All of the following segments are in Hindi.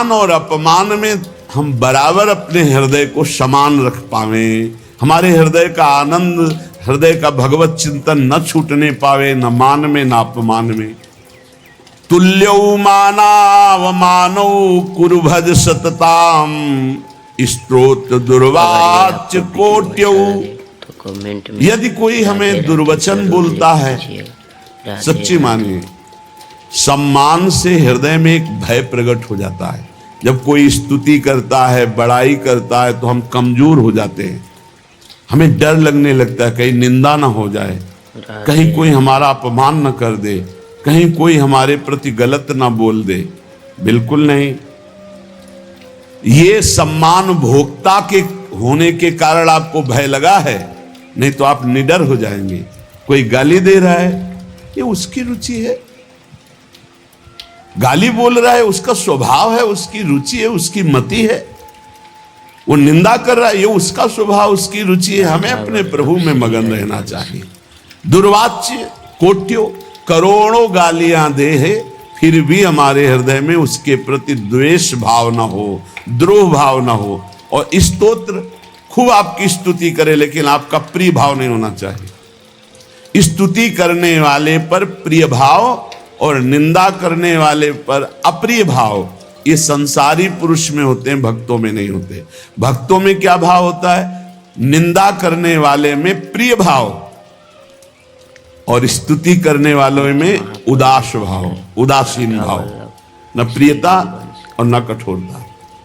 सम्मान और अपमान में हम बराबर अपने हृदय को समान रख पावे, हमारे हृदय का आनंद, हृदय का भगवत चिंतन न छूटने पावे, न मान में न अपमान में। तुल्यौ मानावमानौ कुरु भज सतताम, स्तोत्र दुर्वाच कोट्यौ। यदि कोई हमें दुर्वचन बोलता है, सच्ची मानिए, सम्मान से हृदय में एक भय प्रकट हो जाता है। जब कोई स्तुति करता है, बड़ाई करता है, तो हम कमजोर हो जाते हैं, हमें डर लगने लगता है कहीं निंदा ना हो जाए, कहीं कोई हमारा अपमान न कर दे, कहीं कोई हमारे प्रति गलत ना बोल दे। बिल्कुल नहीं। ये सम्मान भोक्ता के होने के कारण आपको भय लगा है, नहीं तो आप निडर हो जाएंगे। कोई गाली दे रहा है, ये उसकी रुचि है, गाली बोल रहा है, उसका स्वभाव है, उसकी रुचि है, उसकी मति है। वो निंदा कर रहा है, ये उसका स्वभाव, उसकी रुचि है। हमें अपने प्रभु में मगन रहना चाहिए। दुर्वाच्य कोट्यो, करोड़ों गालियां दे है, फिर भी हमारे हृदय में उसके प्रति द्वेष भाव ना हो, द्रोह भाव ना हो। और स्तोत्र खूब आपकी स्तुति करे, लेकिन आपका प्रिय भाव नहीं होना चाहिए। स्तुति करने वाले पर प्रिय भाव और निंदा करने वाले पर अप्रिय भाव, ये संसारी पुरुष में होते हैं, भक्तों में नहीं होते। भक्तों में क्या भाव होता है? निंदा करने वाले में प्रिय भाव और स्तुति करने वालों में उदास भाव, उदासीन भाव, न प्रियता और न कठोरता,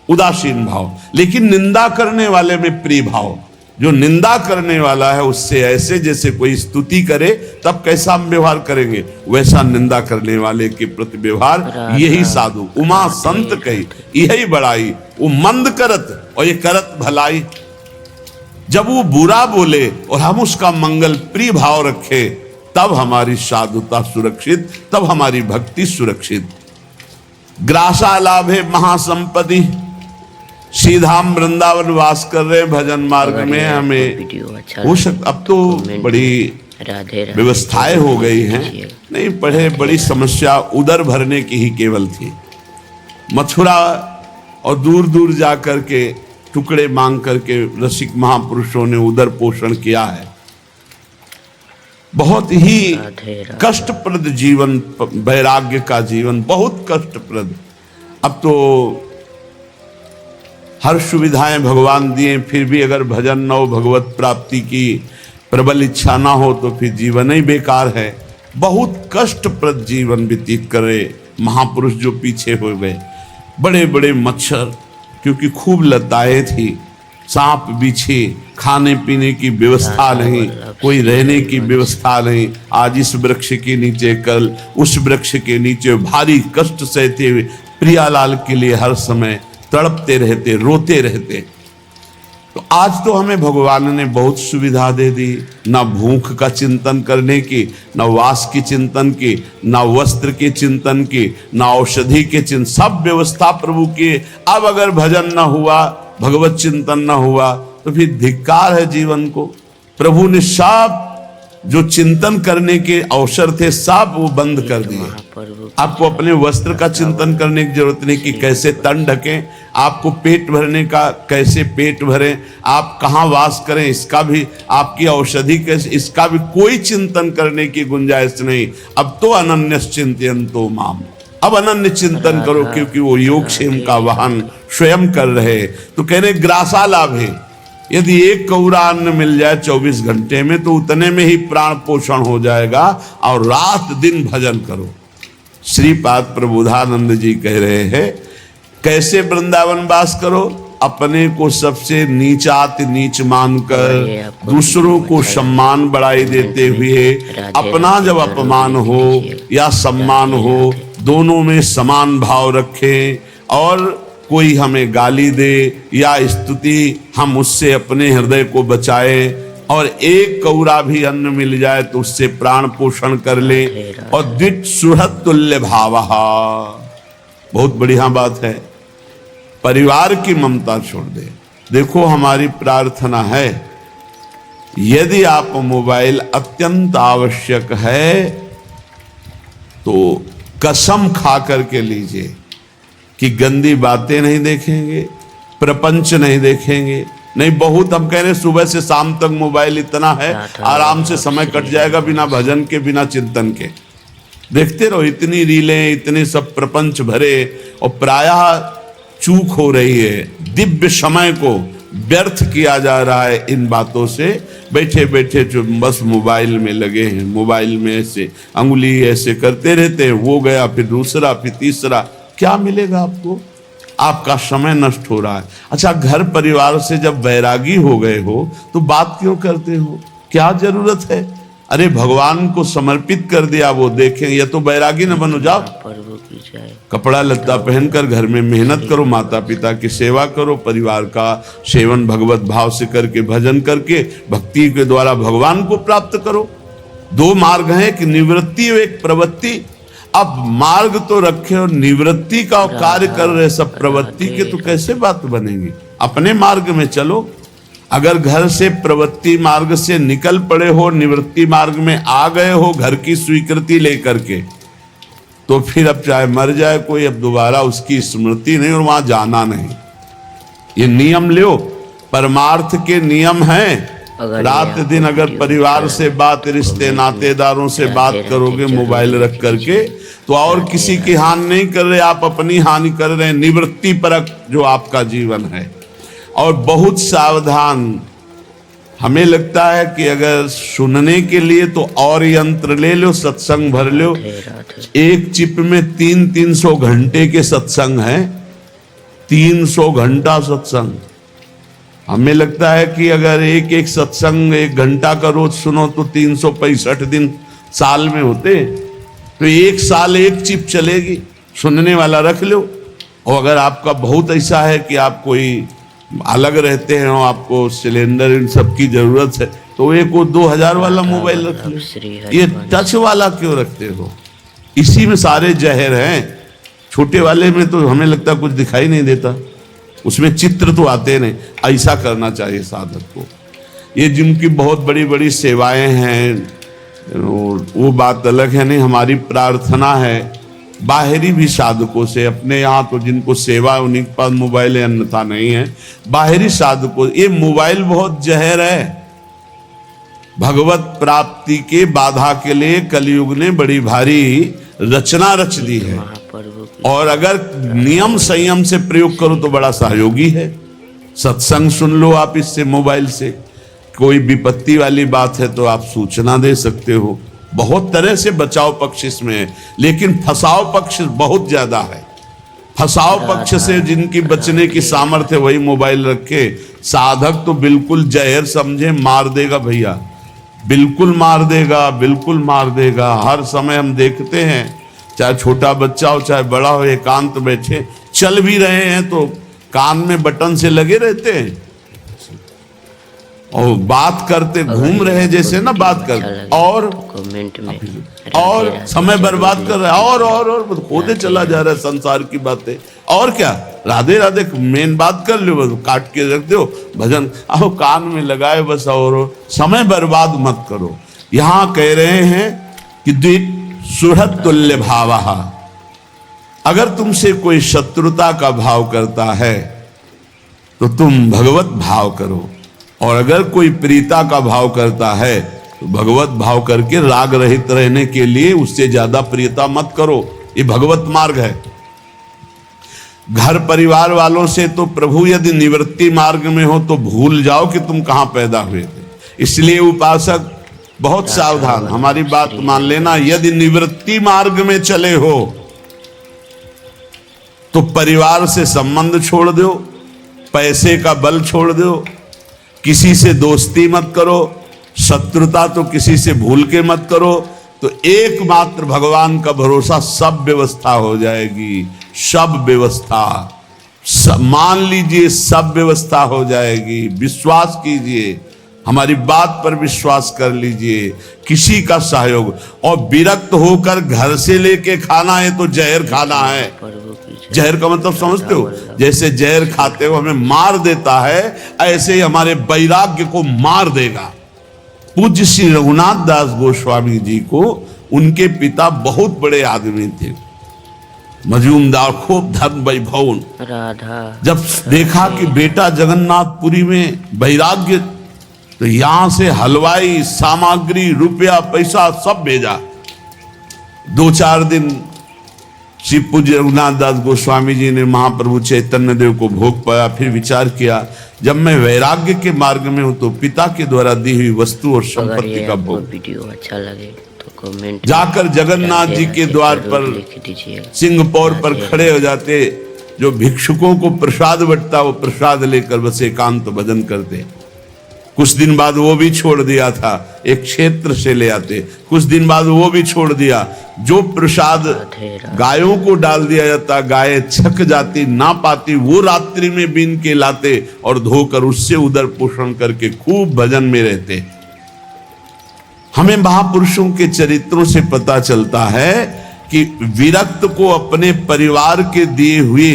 उदासीन भाव। लेकिन निंदा करने वाले में प्रिय भाव। जो निंदा करने वाला है उससे ऐसे जैसे कोई स्तुति करे, तब कैसा हम व्यवहार करेंगे, वैसा निंदा करने वाले के प्रति व्यवहार। यही साधु उमा संत कही, यही बड़ाई, वो मंद करत और ये करत भलाई। जब वो बुरा बोले और हम उसका मंगल प्रिय भाव रखे, तब हमारी साधुता सुरक्षित, तब हमारी भक्ति सुरक्षित। ग्रासा लाभे महासंपत्ति, सीधा हम वृंदावन वास कर रहे भजन मार्ग में। हमें हो सकता, अब तो बड़ी व्यवस्थाएं हो गई हैं, नहीं पढ़े बड़ी समस्या उदर भरने की ही केवल थी। मथुरा और दूर दूर जा कर के टुकड़े मांग करके रसिक महापुरुषों ने उदर पोषण किया है। बहुत ही कष्टप्रद जीवन, वैराग्य का जीवन बहुत कष्टप्रद। अब तो हर सुविधाएं भगवान दिए, फिर भी अगर भजन न हो, भगवत प्राप्ति की प्रबल इच्छा ना हो, तो फिर जीवन ही बेकार है। बहुत कष्टप्रद जीवन व्यतीत करे महापुरुष जो पीछे हो गए। बड़े बड़े मच्छर, क्योंकि खूब लताएं थी, सांप बिछे, खाने पीने की व्यवस्था नहीं, कोई रहने की व्यवस्था नहीं। आज इस वृक्ष के नीचे, कल उस वृक्ष के नीचे भारी कष्ट सहते हुए प्रियालाल के लिए हर समय तड़पते रहते, रोते रहते। तो आज तो हमें भगवान ने बहुत सुविधा दे दी, ना भूख का चिंतन करने की, ना वास की चिंतन की, ना वस्त्र के चिंतन की, ना औषधि के चिंतन, सब व्यवस्था प्रभु की। अब अगर भजन ना हुआ, भगवत चिंतन ना हुआ, तो फिर धिक्कार है जीवन को। प्रभु ने सब जो चिंतन करने के अवसर थे, सब वो बंद कर दिए। आपको अपने वस्त्र का चिंतन करने की जरूरत नहीं कि कैसे तन ढकें, आपको पेट भरने का कैसे पेट भरें, आप कहाँ वास करें, इसका भी, आपकी औषधि कैसे, इसका भी कोई चिंतन करने की गुंजाइश नहीं। अब तो अनन्य चिंतयन्तो माम, अब अनन्य चिंतन करो, क्योंकि वो योगक्षेम का वाहन स्वयं कर रहे। तो कह रहे ग्रासा लाभ है, यदि एक कौरा अन्न मिल जाए 24 घंटे में, तो उतने में ही प्राण पोषण हो जाएगा। और रात दिन भजन करो। श्रीपाद प्रबोधानंद जी कह रहे हैं, कैसे वृंदावन वास करो? अपने को सबसे नीचाति नीच मानकर, दूसरों को सम्मान बढ़ाई देते हुए, अपना जब अपमान हो या सम्मान हो, दोनों में समान भाव रखें। और कोई हमें गाली दे या स्तुति, हम उससे अपने हृदय को बचाएं। और एक कौरा भी अन्न मिल जाए तो उससे प्राण पोषण कर ले। और द्वित सुहृद तुल्य भावः, बहुत बढ़िया बात है। परिवार की ममता छोड़ दे। देखो हमारी प्रार्थना है, यदि आप मोबाइल अत्यंत आवश्यक है तो कसम खा करके लीजिए, कि गंदी बातें नहीं देखेंगे, प्रपंच नहीं देखेंगे। नहीं, बहुत हम कह रहे हैं सुबह से शाम तक मोबाइल इतना है, आराम से समय कट जाएगा बिना भजन के, बिना चिंतन के। देखते रहो, इतनी रीलें, इतने सब प्रपंच भरे, और प्रायः चूक हो रही है। दिव्य समय को व्यर्थ किया जा रहा है इन बातों से। बैठे बैठे जो बस मोबाइल में लगे हैं, मोबाइल में ऐसे अंगुली ऐसे करते रहते हैं, वो गया फिर दूसरा फिर तीसरा, क्या मिलेगा आपको? आपका समय नष्ट हो रहा है। अच्छा, घर परिवार से जब वैरागी हो गए हो तो बात क्यों करते हो? क्या जरूरत है? अरे भगवान को समर्पित कर दिया, वो देखें। ये तो वैरागी न बनो, जाओ कपड़ा लत्ता पहनकर घर में मेहनत करो, माता पिता की सेवा करो, परिवार का सेवन भगवत भाव से करके, भजन करके, भक्ति के द्वारा भगवान को प्राप्त करो। दो मार्ग हैं, कि निवृत्ति और एक प्रवृत्ति। अब मार्ग तो रखे और निवृत्ति का कार्य कर रहे सब प्रवृत्ति के, तो कैसे बात बनेगी? अपने मार्ग में चलो। अगर घर से प्रवृत्ति मार्ग से निकल पड़े हो, निवृत्ति मार्ग में आ गए हो घर की स्वीकृति लेकर के, तो फिर अब चाहे मर जाए कोई, अब दोबारा उसकी स्मृति नहीं और वहां जाना नहीं। ये नियम लो, परमार्थ के नियम हैं। रात दिन अगर परिवार से बात, रिश्ते नातेदारों से बात करोगे मोबाइल रख करके, तो और किसी की हानि नहीं कर रहे, आप अपनी हानि कर रहे हैं। निवृत्ति परक जो आपका जीवन है। और बहुत सावधान, हमें लगता है कि अगर सुनने के लिए तो और यंत्र ले लो, सत्संग भर लो। एक चिप में 300 घंटे के सत्संग हैं, 300 घंटा सत्संग। हमें लगता है कि अगर एक एक सत्संग 1 घंटा का रोज सुनो तो 365 दिन साल में होते, तो 1 साल 1 चिप चलेगी। सुनने वाला रख लो। और अगर आपका बहुत ऐसा है कि आप कोई अलग रहते हैं और आपको सिलेंडर इन सब की जरूरत है, तो एक वो 2000 वाला मोबाइल रख लो। ये टच वाला क्यों रखते हो? इसी में सारे जहर हैं। छोटे वाले में तो हमें लगता कुछ दिखाई नहीं देता, उसमें चित्र तो आते नहीं। ऐसा करना चाहिए साधक को। ये जिनकी बहुत बड़ी बड़ी सेवाएं हैं वो बात अलग है। नहीं, हमारी प्रार्थना है बाहरी भी साधकों से, अपने यहाँ तो जिनको सेवा उन्हीं के पास मोबाइल है, अन्यथा नहीं है। बाहरी साधकों, ये मोबाइल बहुत जहर है। भगवत प्राप्ति के बाधा के लिए कलयुग ने बड़ी भारी रचना रच दी है, और अगर नियम संयम से प्रयोग करो तो बड़ा सहयोगी है। सत्संग सुन लो आप इससे, मोबाइल से। कोई विपत्ति वाली बात है तो आप सूचना दे सकते हो। बहुत तरह से बचाव पक्ष इसमें है, लेकिन फसाव पक्ष बहुत ज्यादा है। फसाव पक्ष से जिनकी बचने की सामर्थ्य है वही मोबाइल रखे। साधक तो बिल्कुल जहर समझे, मार देगा भैया, बिल्कुल मार देगा, बिल्कुल मार देगा। हर समय हम देखते हैं, चाहे छोटा बच्चा हो चाहे बड़ा हो, एकांत बैठे चल भी रहे हैं तो कान में बटन से लगे रहते हैं, और बात करते घूम रहे हैं जैसे ना बात करते, और कमेंट में और समय बर्बाद कर रहे हैं, और खोदे चला जा रहा है संसार की बातें। और क्या, राधे राधे मेन बात कर लो, बस काट के रख दो, भजन आओ कान में लगाए बस, और समय बर्बाद मत करो। यहाँ कह रहे हैं कि द्वित सुहृद तुल्य भावः, अगर तुमसे कोई शत्रुता का भाव करता है तो तुम भगवत भाव करो, और अगर कोई प्रीता का भाव करता है तो भगवत भाव करके राग रहित रहने के लिए उससे ज्यादा प्रियता मत करो। ये भगवत मार्ग है। घर परिवार वालों से तो प्रभु यदि निवृत्ति मार्ग में हो तो भूल जाओ कि तुम कहां पैदा हुए थे। इसलिए उपासक बहुत सावधान, हमारी बात मान लेना। यदि निवृत्ति मार्ग में चले हो तो परिवार से संबंध छोड़ दो, पैसे का बल छोड़ दो, किसी से दोस्ती मत करो, शत्रुता तो किसी से भूल के मत करो, तो एकमात्र भगवान का भरोसा, सब व्यवस्था हो जाएगी। सब व्यवस्था, मान लीजिए सब व्यवस्था हो जाएगी। विश्वास कीजिए, हमारी बात पर विश्वास कर लीजिए। किसी का सहयोग, और विरक्त होकर घर से लेके खाना है तो जहर खाना है। जहर का मतलब समझते हो? जैसे जहर खाते हो हमें मार देता है, ऐसे ही हमारे वैराग्य को मार देगा। पूज्य श्री रघुनाथ दास गोस्वामी जी को उनके पिता बहुत बड़े आदमी थे, मजूमदार खूब धन वैभव। राधा जब देखा कि बेटा जगन्नाथपुरी में वैराग्य, तो यहां से हलवाई, सामग्री, रुपया, पैसा सब भेजा। 2-4 दिन श्री पूज्य रघुनाथ दास गोस्वामी जी ने महाप्रभु चैतन्य देव को भोग पाया। फिर विचार किया, जब मैं वैराग्य के मार्ग में हूं तो पिता के द्वारा दी हुई वस्तु और संपत्ति का भोग। वीडियो अच्छा लगे तो कमेंट जाकर जगन्नाथ जी के द्वार पर सिंहपौर पर खड़े हो जाते, जो भिक्षुकों को प्रसाद बंटता वो प्रसाद लेकर बस एकांत भजन करते। कुछ दिन बाद वो भी छोड़ दिया था, एक क्षेत्र से ले आते। कुछ दिन बाद वो भी छोड़ दिया। जो प्रसाद गायों को डाल दिया जाता, गायें छक जाती, ना पाती, वो रात्रि में बीन के लाते और धोकर उससे उदर पोषण करके खूब भजन में रहते। हमें महापुरुषों के चरित्रों से पता चलता है कि विरक्त को अपने परिवार के दिए हुए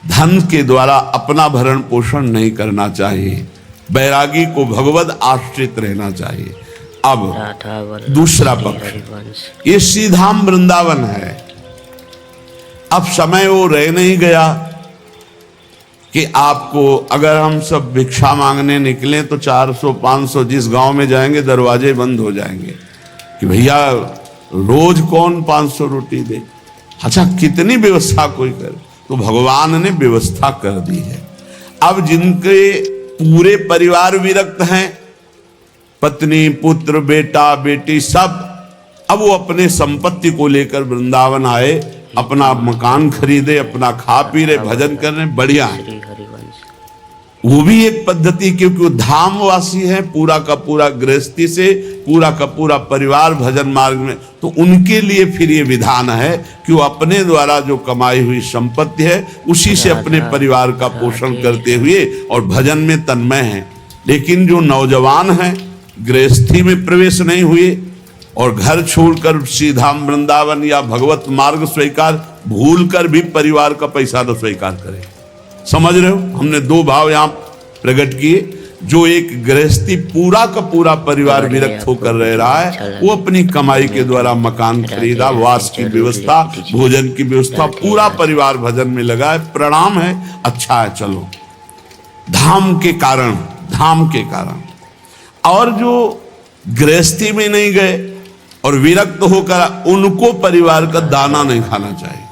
धन के द्वारा अपना भरण पोषण नहीं करना चाहिए। बैरागी को भगवत आश्रित रहना चाहिए। अब दूसरा पक्ष, ये श्रीधाम वृंदावन है। अब समय वो रह नहीं गया कि आपको, अगर हम सब भिक्षा मांगने निकले तो 400-500 जिस गांव में जाएंगे दरवाजे बंद हो जाएंगे कि भैया रोज कौन 500 रोटी दे। अच्छा, कितनी व्यवस्था कोई करे, तो भगवान ने व्यवस्था कर दी है। अब जिनके पूरे परिवार विरक्त हैं, पत्नी, पुत्र, बेटा, बेटी सब, अब वो अपने संपत्ति को लेकर वृंदावन आए, अपना मकान खरीदे, अपना खा पी रहे, भजन कर रहे, बढ़िया है। वो भी एक पद्धति, क्योंकि वो धामवासी है, पूरा का पूरा गृहस्थी से पूरा का पूरा परिवार भजन मार्ग में, तो उनके लिए फिर ये विधान है कि वो अपने द्वारा जो कमाई हुई संपत्ति है उसी से अपने परिवार का पोषण करते हुए और भजन में तन्मय है। लेकिन जो नौजवान हैं, गृहस्थी में प्रवेश नहीं हुए और घर छोड़कर श्रीधाम वृंदावन या भगवत मार्ग स्वीकार, भूल कर भी परिवार का पैसा न स्वीकार करें। समझ रहे हो, हमने दो भाव यहां प्रकट किए। जो एक गृहस्थी पूरा का पूरा परिवार विरक्त होकर रह रहा है, वो अपनी कमाई के द्वारा मकान खरीदा, वास की व्यवस्था, भोजन की व्यवस्था, पूरा परिवार भजन में लगा है। प्रणाम है, अच्छा है, चलो। धाम के कारण, धाम के कारण। और जो गृहस्थी में नहीं गए और विरक्त होकर, उनको परिवार का दाना नहीं खाना चाहिए।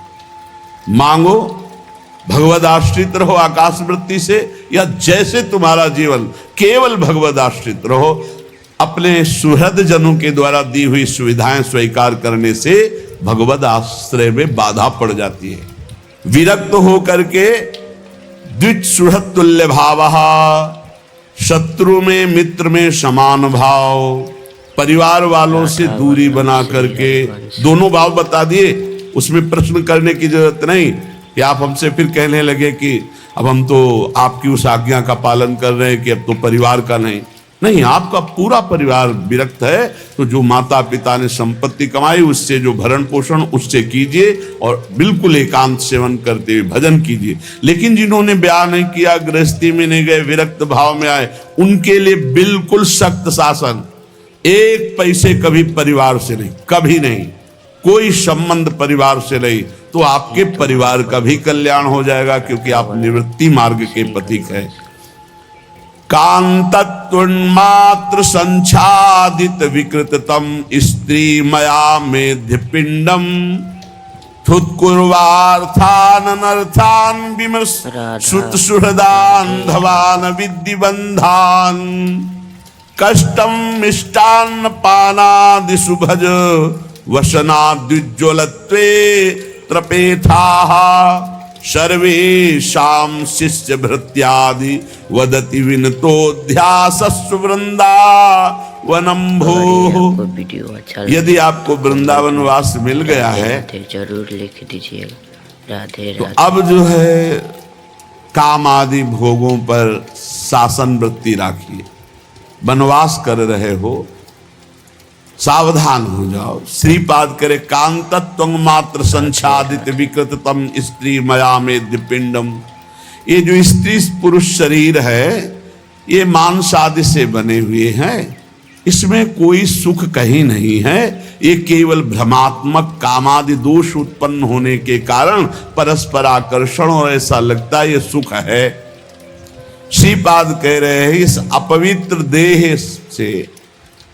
मांगो, भगवद आश्रित रहो आकाश वृत्ति से, या जैसे तुम्हारा जीवन केवल भगवद आश्रित रहो। अपने सुहृद जनों के द्वारा दी हुई सुविधाएं स्वीकार करने से भगवद आश्रय में बाधा पड़ जाती है। विरक्त होकर के द्विज सुहृद तुल्य भावः, शत्रु में मित्र में समान भाव, परिवार वालों से दूरी बना करके, दोनों भाव बता दिए, उसमें प्रश्न करने की जरूरत नहीं कि आप हमसे फिर कहने लगे कि अब हम तो आपकी उस आज्ञा का पालन कर रहे हैं कि अब तो परिवार का नहीं, आपका पूरा परिवार विरक्त है, तो जो माता पिता ने संपत्ति कमाई उससे जो भरण पोषण उससे कीजिए और बिल्कुल एकांत सेवन करते हुए भजन कीजिए। लेकिन जिन्होंने ब्याह नहीं किया, गृहस्थी में नहीं गए, विरक्त भाव में आए, उनके लिए बिल्कुल सख्त शासन। एक पैसे कभी परिवार से नहीं, कभी नहीं, कोई संबंध परिवार से नहीं, तो आपके परिवार का भी कल्याण हो जाएगा, क्योंकि आप निवृत्ति मार्ग के पथिक हैं। कांतत्वन्मात्र संच्छादित विकृततम स्त्री मया मेध्य पिंडम थुत्कुर्वार्थान अनर्थान विमर्श श्रुत सुहृदान धवान विद्धि बंधान कष्टम मिष्टान्न पानादिषु भज वसनाद्युज्ज्वलत्वे त्रपेथाः सर्वेषां शिष्य भृत्यादि वदति विनतोध्यासस्व वृंदावनं भोः। यदि आपको वृंदावन वास मिल गया है जरूर लिख दीजिएगा। राधे तो अब जो है काम आदि भोगों पर शासन वृत्ति राखिए। वनवास कर रहे हो, सावधान हो जाओ। श्रीपाद करे कांतत्वं मात्र संच्छादित विकृततम स्त्री मया मेध्य पिंडम। ये जो स्त्री पुरुष शरीर है, ये मांस आदि से बने हुए हैं इसमें कोई सुख कहीं नहीं है। ये केवल भ्रमात्मक कामादि दोष उत्पन्न होने के कारण परस्पर आकर्षण, और ऐसा लगता है ये सुख है। श्रीपाद कह रहे हैं इस अपवित्र देह से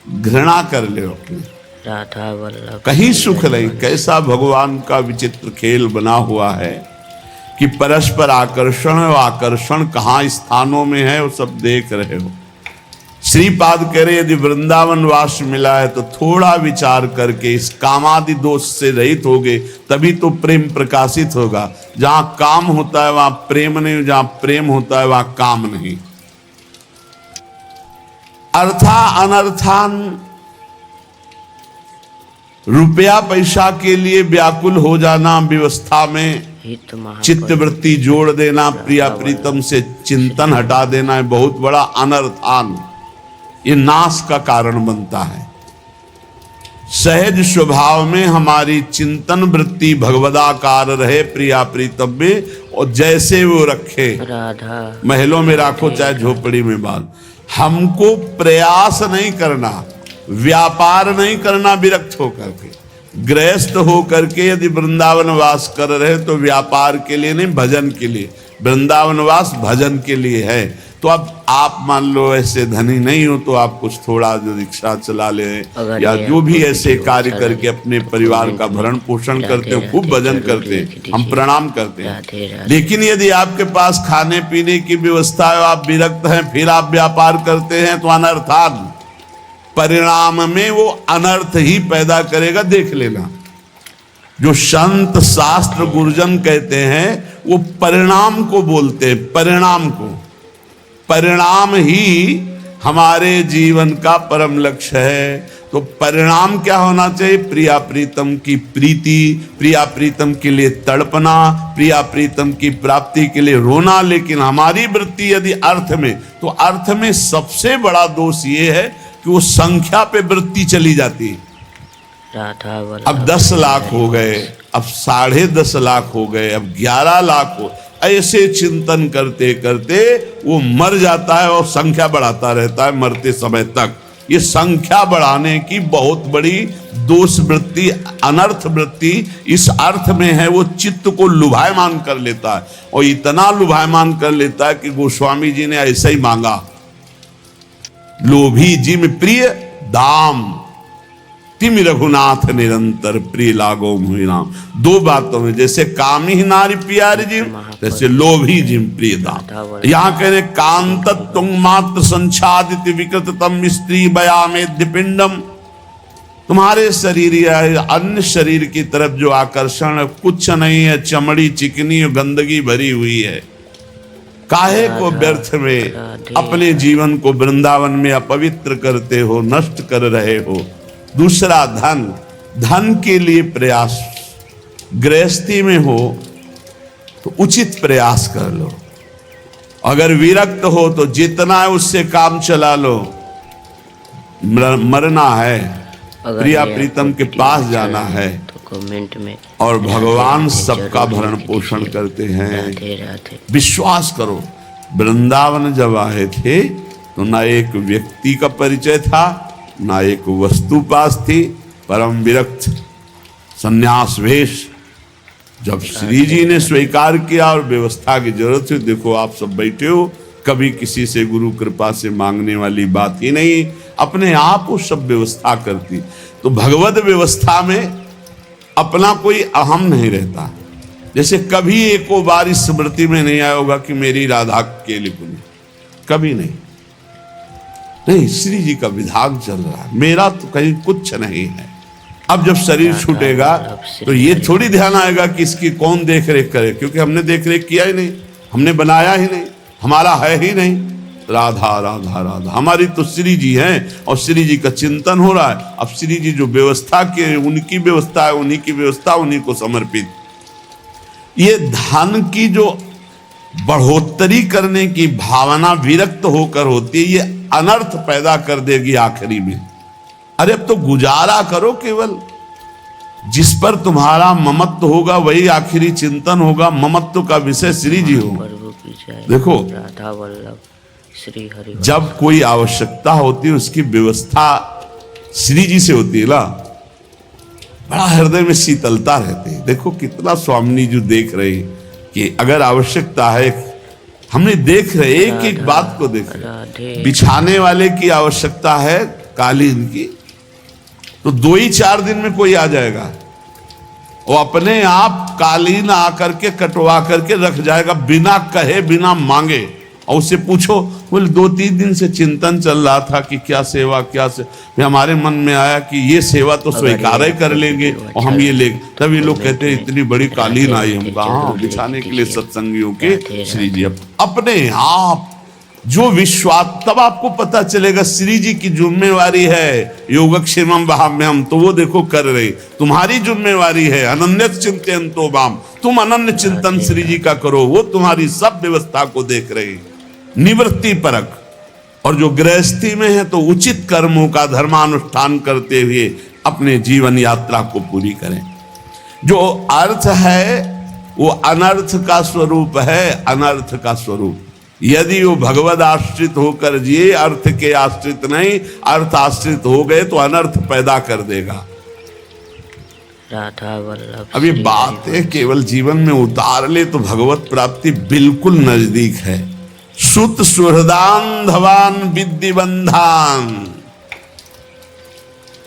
घृणा कर ले अपने, राधा वल्लभ कहीं सुख नहीं। कैसा भगवान का विचित्र खेल बना हुआ है कि परस्पर आकर्षण और आकर्षण कहाँ स्थानों में है वो सब देख रहे हो। श्रीपाद कह रहे यदि वृंदावन वास मिला है तो थोड़ा विचार करके इस कामादि दोष से रहित होगे, तभी तो प्रेम प्रकाशित होगा। जहां काम होता है वहां प्रेम नहीं, जहां प्रेम होता है वहां काम नहीं। अर्था अनर्थान, रुपया पैसा के लिए व्याकुल हो जाना, व्यवस्था में हित महापद चित्तवृत्ति जोड़ देना, प्रिया प्रीतम से चिंतन हटा देना है बहुत बड़ा अनर्थान, ये नाश का कारण बनता है। सहज स्वभाव में हमारी चिंतन वृत्ति भगवदाकार रहे प्रिया प्रीतम में, और जैसे वो रखे, राधा महलों में राखो चाहे झोपड़ी में बांध। हमको प्रयास नहीं करना, व्यापार नहीं करना विरक्त होकर के। गृहस्थ होकर के यदि वृंदावन वास कर रहे तो व्यापार के लिए नहीं, भजन के लिए। वृंदावन वास भजन के लिए है। तो अब आप मान लो ऐसे धनी नहीं हो तो आप कुछ थोड़ा जो रिक्शा चला ले या जो भी ऐसे कार्य करके अपने परिवार का भरण पोषण करते हो, खूब भजन करते हैं, हम प्रणाम करते हैं। लेकिन यदि आपके पास खाने पीने की व्यवस्था है, आप विरक्त हैं, फिर आप व्यापार करते हैं तो अनर्थान, परिणाम में वो अनर्थ ही पैदा करेगा। देख लेना, जो संत शास्त्र गुरुजन कहते हैं वो परिणाम को बोलते हैं, परिणाम को। परिणाम ही हमारे जीवन का परम लक्ष्य है। तो परिणाम क्या होना चाहिए? प्रिया प्रीतम की प्रीति, प्रिया प्रीतम के लिए तड़पना, प्रिया प्रीतम की प्राप्ति के लिए रोना। लेकिन हमारी वृत्ति यदि अर्थ में, तो अर्थ में सबसे बड़ा दोष ये है कि वो संख्या पे वृत्ति चली जाती है। राधा वल्लभ अब 10 लाख हो गए, अब 10.5 लाख हो गए, अब 11 लाख हो, ऐसे चिंतन करते करते वो मर जाता है और संख्या बढ़ाता रहता है मरते समय तक। ये संख्या बढ़ाने की बहुत बड़ी दोष वृत्ति, अनर्थ वृत्ति इस अर्थ में है। वो चित्त को लुभायमान कर लेता है, और इतना लुभायमान कर लेता है कि गोस्वामी जी ने ऐसा ही मांगा, लोभी जिम प्रिय दाम, तिम रघुनाथ निरंतर प्रिय लागो मुहि नाम। 2 बातों में, जैसे कामी ही नारी प्यारी जिम, जैसे लोभी जिम प्रिय दाम। यहाँ कह रहे कांत तुंग मात्र संचादित विकृततम स्त्री बयामेद्य पिंडम। तुम्हारे शरीर या अन्य शरीर की तरफ जो आकर्षण कुछ नहीं है, चमड़ी चिकनी और गंदगी भरी हुई है। काहे को व्यर्थ में अपने जीवन को वृंदावन में अपवित्र करते हो, नष्ट कर रहे हो। दूसरा धन, धन के लिए प्रयास, गृहस्थी में हो तो उचित प्रयास कर लो। अगर विरक्त हो तो जितना है उससे काम चला लो। मरना है, प्रिया प्रीतम के पास जाना है, तो कमेंट में और भगवान सबका भरण पोषण करते हैं। राधे राधे। विश्वास करो, वृंदावन जब आए थे तो ना एक व्यक्ति का परिचय था, ना एक वस्तु पास थी, परम विरक्त संन्यास वेश। जब श्री जी ने स्वीकार किया और व्यवस्था की जरूरत थी, देखो आप सब बैठे हो, कभी किसी से गुरु कृपा से मांगने वाली बात ही नहीं, अपने आप वो सब व्यवस्था करती। तो भगवत व्यवस्था में अपना कोई अहम नहीं रहता। जैसे कभी एको बार इस स्मृति में नहीं आया होगा कि मेरी राधा के लिए पुण्य, कभी नहीं। नहीं, श्री जी का विधान चल रहा है, मेरा तो कहीं कुछ नहीं है। अब जब शरीर छूटेगा तो ये थोड़ी ध्यान आएगा कि इसकी कौन देख रेख करे, क्योंकि हमने देख रेख किया ही नहीं, हमने बनाया ही नहीं, हमारा है ही नहीं। राधा राधा राधा, हमारी तो श्री जी हैं और श्री जी का चिंतन हो रहा है। अब श्री जी जो व्यवस्था के, उनकी व्यवस्था है, उन्हीं की व्यवस्था, उन्हीं को समर्पित। ये धन की जो बढ़ोतरी करने की भावना विरक्त होकर होती है, ये अनर्थ पैदा कर देगी आखिरी में। अरे अब तो गुजारा करो, केवल जिस पर तुम्हारा ममत्व होगा वही आखिरी चिंतन होगा। ममत्व का विषय श्री जी हो। देखो, राधा वल्लभ श्री हरि। जब कोई आवश्यकता होती है उसकी व्यवस्था श्री जी से होती है ना, बड़ा हृदय में शीतलता रहती है। देखो कितना स्वामी जी देख रहे हैं कि अगर आवश्यकता है, हमने देख रहे एक एक बात को देख रहे। बिछाने वाले की आवश्यकता है कालीन की, तो 2 ही 4 दिन में कोई आ जाएगा, वो अपने आप कालीन आकर के कटवा करके रख जाएगा बिना कहे बिना मांगे। और उससे पूछो, बोले 2-3 दिन से चिंतन चल रहा था कि क्या सेवा क्या से, हमारे मन में आया कि ये सेवा तो स्वीकार ही कर लेंगे और हम ये ले। तब ये लोग कहते हैं इतनी बड़ी कालीन आई, हम कहा बिछाने के लिए सत्संगियों के श्री जी अपने आप जो विश्वास, तब आपको पता चलेगा श्री जी की जिम्मेवारी है योगक्षेमम वहाम्यहम, तो वो देखो कर रहे। तुम्हारी जिम्मेवारी है अनन्य चिंतन बाम, तुम अनन्य चिंतन श्री जी का करो, वो तुम्हारी सब व्यवस्था को देख रहे। निवृत्ति परक, और जो गृहस्थी में है तो उचित कर्मों का धर्मानुष्ठान करते हुए अपने जीवन यात्रा को पूरी करें। जो अर्थ है वो अनर्थ का स्वरूप है, अनर्थ का स्वरूप। यदि वो भगवद आश्रित होकर जिए, अर्थ के आश्रित नहीं, अर्थ आश्रित हो गए तो अनर्थ पैदा कर देगा। राधा वल्लभ अब ये बातें केवल जीवन में उतार ले तो भगवत प्राप्ति बिल्कुल नजदीक है। सुत सुहृदान धवान विद्धि बंधान,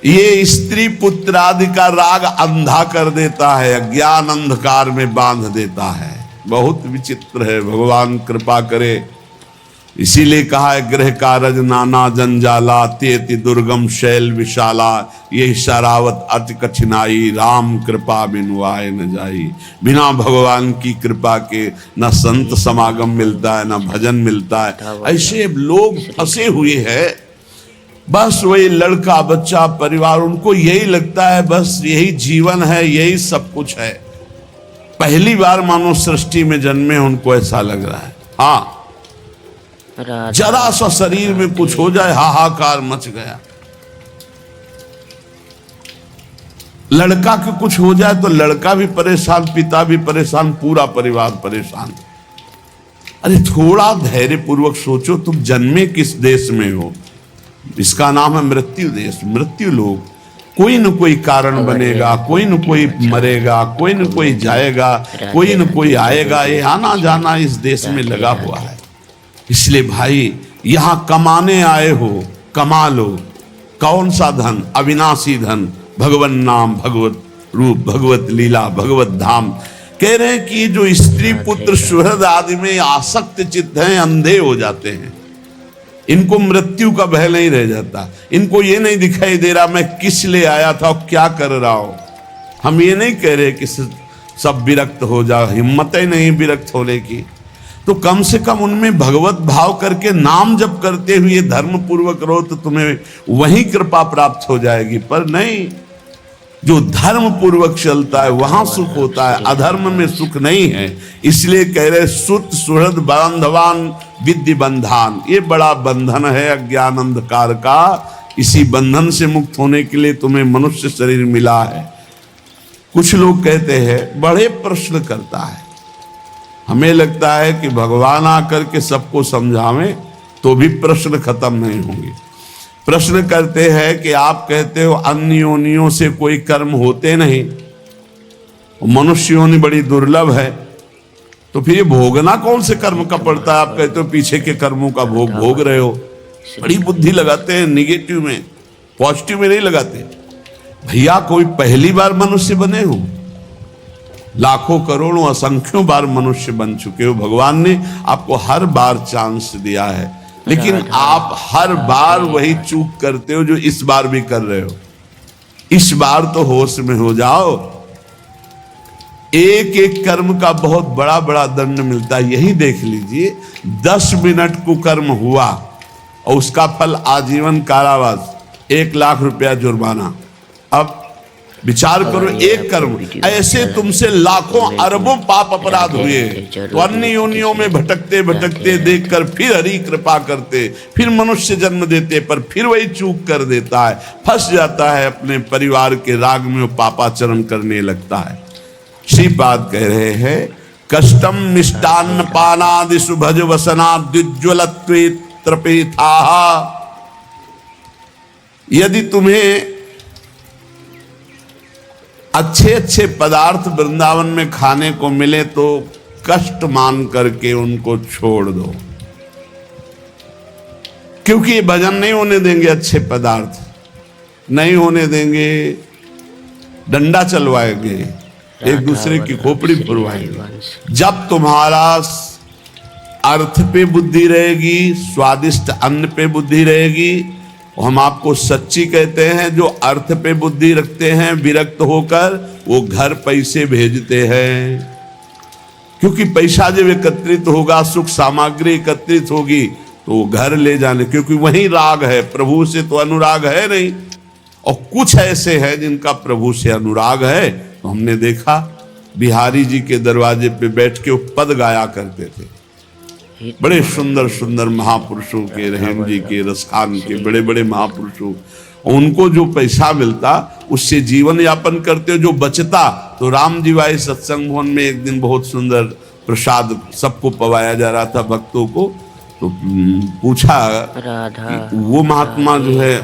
ये स्त्री पुत्र आदि का राग अंधा कर देता है, अज्ञान अंधकार में बांध देता है। बहुत विचित्र है, भगवान कृपा करे। इसीलिए कहा है गृह कारज नाना जंजाला, तेति दुर्गम शैल विशाला, ये शरावत अति कठिनाई, राम कृपा बिनु आए न जाई। बिना भगवान की कृपा के न संत समागम मिलता है, न भजन मिलता है। ऐसे लोग फंसे हुए हैं, बस वही लड़का बच्चा परिवार, उनको यही लगता है बस यही जीवन है, यही सब कुछ है। पहली बार मानो सृष्टि में जन्मे, उनको ऐसा लग रहा है। हाँ, जरा सा शरीर में कुछ हो जाए हाहाकार मच गया। लड़का के कुछ हो जाए तो लड़का भी परेशान, पिता भी परेशान, पूरा परिवार परेशान। अरे थोड़ा धैर्य पूर्वक सोचो, तुम जन्मे किस देश में हो? इसका नाम है मृत्यु देश, मृत्यु लोग। कोई न कोई कारण बनेगा, कोई न कोई मरेगा, कोई न कोई जाएगा, कोई न कोई आएगा। ये आना जाना इस देश में लगा हुआ है। इसलिए भाई यहां कमाने आए हो, कमा लो। कौन सा धन? अविनाशी धन, भगवन नाम, भगवत रूप, भगवत लीला, भगवत धाम। कह रहे हैं कि जो स्त्री पुत्र सुहृद आदि में आसक्त चित्त हैं, अंधे हो जाते हैं। इनको मृत्यु का भय नहीं रह जाता। इनको ये नहीं दिखाई दे रहा मैं किस लिए आया था और क्या कर रहा हूं। हम ये नहीं कह रहे कि सब विरक्त हो जाओ, हिम्मत ही नहीं विरक्त होने की। तो कम से कम उनमें भगवत भाव करके नाम जप करते हुए धर्म पूर्वक रहो तो तुम्हें वही कृपा प्राप्त हो जाएगी। पर नहीं, जो धर्म पूर्वक चलता है वहां सुख होता है, अधर्म में सुख नहीं है। इसलिए कह रहे सुत सुहृद बांधवान विद्धि बंधान, ये बड़ा बंधन है अज्ञान अंधकार का। इसी बंधन से मुक्त होने के लिए तुम्हें मनुष्य शरीर मिला है। कुछ लोग कहते हैं, बड़े प्रश्न करता है, हमें लगता है कि भगवान आकर के सबको समझावें तो भी प्रश्न खत्म नहीं होंगे। प्रश्न करते हैं कि आप कहते हो अन्य योनियों से कोई कर्म होते नहीं, मनुष्य योनि बड़ी दुर्लभ है, तो फिर ये भोगना कौन से कर्म का पड़ता है? आप कहते हो पीछे के कर्मों का भोग भोग रहे हो। बड़ी बुद्धि लगाते हैं निगेटिव में, पॉजिटिव में नहीं लगाते। भैया कोई पहली बार मनुष्य बने हो? लाखों करोड़ों असंख्यों बार मनुष्य बन चुके हो। भगवान ने आपको हर बार चांस दिया है, लेकिन आप हर बार वही चूक करते हो जो इस बार भी कर रहे हो। इस बार तो होश में हो जाओ। एक एक कर्म का बहुत बड़ा बड़ा दंड मिलता है। यही देख लीजिए, 10 मिनट कुकर्म हुआ और उसका फल आजीवन कारावास, 1 लाख रुपया जुर्माना। अब विचार करो, एक कर्म, ऐसे तुमसे लाखों अरबों पाप अपराध हुए। तो अन्य योनियों में भटकते भटकते देखकर फिर हरि कृपा करते, फिर मनुष्य जन्म देते, पर फिर वही चूक कर देता है, फंस जाता है अपने परिवार के राग में, वो पापाचरण करने लगता है। श्रीपाद कह रहे हैं, कष्टम मिष्टान्न पानादिषु भज वसना द्विज्वलत्वे त्रपेथाः। यदि तुम्हें अच्छे अच्छे पदार्थ वृंदावन में खाने को मिले तो कष्ट मान करके उनको छोड़ दो, क्योंकि ये भजन नहीं होने देंगे, अच्छे पदार्थ नहीं होने देंगे, डंडा चलवाएंगे, एक दूसरे की खोपड़ी फुलवाएंगे। जब तुम्हारा अर्थ पे बुद्धि रहेगी, स्वादिष्ट अन्न पे बुद्धि रहेगी, हम आपको सच्ची कहते हैं, जो अर्थ पे बुद्धि रखते हैं विरक्त होकर वो घर पैसे भेजते हैं, क्योंकि पैसा जब एकत्रित होगा, सुख सामग्री एकत्रित होगी तो वो घर ले जाने, क्योंकि वही राग है, प्रभु से तो अनुराग है नहीं। और कुछ ऐसे हैं जिनका प्रभु से अनुराग है, तो हमने देखा बिहारी जी के दरवाजे पे बैठ के वो पद गाया करते थे, बड़े सुंदर सुंदर महापुरुषों के, रहीम जी के, रसखान के, बड़े बड़े महापुरुषों, उनको जो पैसा मिलता उससे जीवन यापन करते हो, जो बचता तो राम जी वाई सत्संग भवन में एक दिन बहुत सुंदर प्रसाद सबको पवाया जा रहा था भक्तों को, तो पूछा राधा वो महात्मा जो है